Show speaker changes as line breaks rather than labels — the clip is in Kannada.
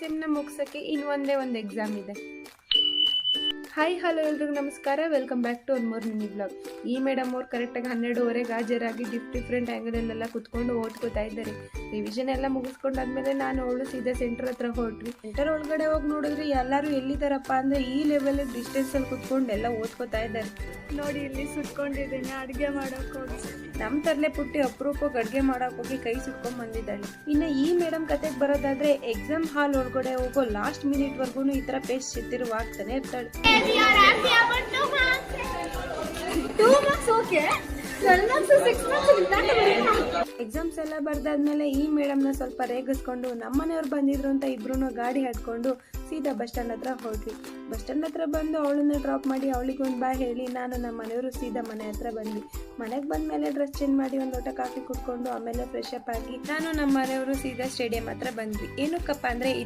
ಸೆಮ್ನ ಮುಗಿಸೋಕ್ಕೆ ಇನ್ನೊಂದೇ ಒಂದು ಎಕ್ಸಾಮ್ ಇದೆ. ಹಾಯ್ ಹಲೋ ಎಲ್ರಿಗೂ ನಮಸ್ಕಾರ, welcome back to one more mini blog. ಈ ಮೇಡಮ್ ಅವ್ರು ಕರೆಕ್ಟಾಗಿ 12:30 ಹಾಜರಾಗಿ ಡಿಫ್ರೆಂಟ್ ಆ್ಯಂಗಲಲ್ಲೆಲ್ಲ ಕುತ್ಕೊಂಡು ಓದ್ಕೋತಾ ಇದ್ದಾರೆ. ರಿವಿಷನ್ ಎಲ್ಲ ಮುಗಿಸ್ಕೊಂಡಾದ್ಮೇಲೆ ನಾನು ಅವಳು ಸೀದಾ ಸೆಂಟರ್ ಹತ್ರ ಹೊರಟ್ವಿ. ಸೆಂಟರ್ ಒಳಗಡೆ ಹೋಗಿ ನೋಡಿದ್ರೆ ಎಲ್ಲರೂ ಎಲ್ಲಿದ್ದಾರಪ್ಪ ಅಂದರೆ ಈ ಲೆವೆಲ್ ಡಿಸ್ಟೆನ್ಸಲ್ಲಿ ಕುತ್ಕೊಂಡು ಎಲ್ಲ ಓದ್ಕೋತಾ ಇದ್ದಾರೆ.
ನೋಡಿ ಇಲ್ಲಿ ಸುಟ್ಕೊಂಡಿದ್ದೀನಿ ಅಡುಗೆ ಮಾಡೋಕೆ ಹೋಗಿ.
ನಮ್ಮ ತರಲೆ ಪುಟ್ಟಿ ಅಪರೂಪಕ್ಕೆ ಅಡುಗೆ ಮಾಡೋಕೆ ಹೋಗಿ ಕೈ ಸುಟ್ಕೊಂಡ್ ಬಂದಿದ್ದಾಳೆ. ಇನ್ನು ಈ ಮೇಡಮ್ ಕತೆಗೆ ಬರೋದಾದ್ರೆ ಎಕ್ಸಾಮ್ ಹಾಲ್ ಒಳಗಡೆ ಹೋಗೋ ಲಾಸ್ಟ್ ಮಿನಿಟ್ವರೆಗೂ ಈ ಥರ ಪೇಸ್ಟ್ ಚಿತ್ತಿರು ಆಗ್ತಾನೆ ಇರ್ತಾಳೆ. ಎಕ್ಸಾಮ್ಸ್ ಎಲ್ಲ ಬರ್ದಾದ್ಮೇಲೆ ಈ ಮೇಡಮ್ನ ಸ್ವಲ್ಪ ರೇಗಿಸ್ಕೊಂಡು ನಮ್ಮನೆಯವ್ರು ಬಂದಿದ್ರು ಅಂತ ಇಬ್ರು ಗಾಡಿ ಹಾಡ್ಕೊಂಡು ಸೀದಾ ಬಸ್ ಸ್ಟ್ಯಾಂಡ್ ಹತ್ರ ಹೋದ್ವಿ. ಬಸ್ ಸ್ಟ್ಯಾಂಡ್ ಹತ್ರ ಬಂದು ಅವಳನ್ನ ಡ್ರಾಪ್ ಮಾಡಿ ಅವಳಿಗೆ ಒಂದು ಬಾಯ್ ಹೇಳಿ ನಾನು ನಮ್ಮ ಮನೆಯವರು ಸೀದಾ ಮನೆ ಹತ್ರ ಬಂದ್ವಿ. ಮನೆಗೆ ಬಂದ್ಮೇಲೆ ಡ್ರೆಸ್ ಚೇಂಜ್ ಮಾಡಿ ಒಂದು ಲೋಟ ಕಾಫಿ ಕುಡ್ಕೊಂಡು ಆಮೇಲೆ ಫ್ರೆಶ್ ಅಪ್ ಆಗಿ ನಾನು ನಮ್ಮ ಮನೆಯವರು ಸೀದಾ ಸ್ಟೇಡಿಯಂ ಹತ್ರ ಬಂದ್ವಿ. ಏನಕ್ಕಪ್ಪ ಅಂದ್ರೆ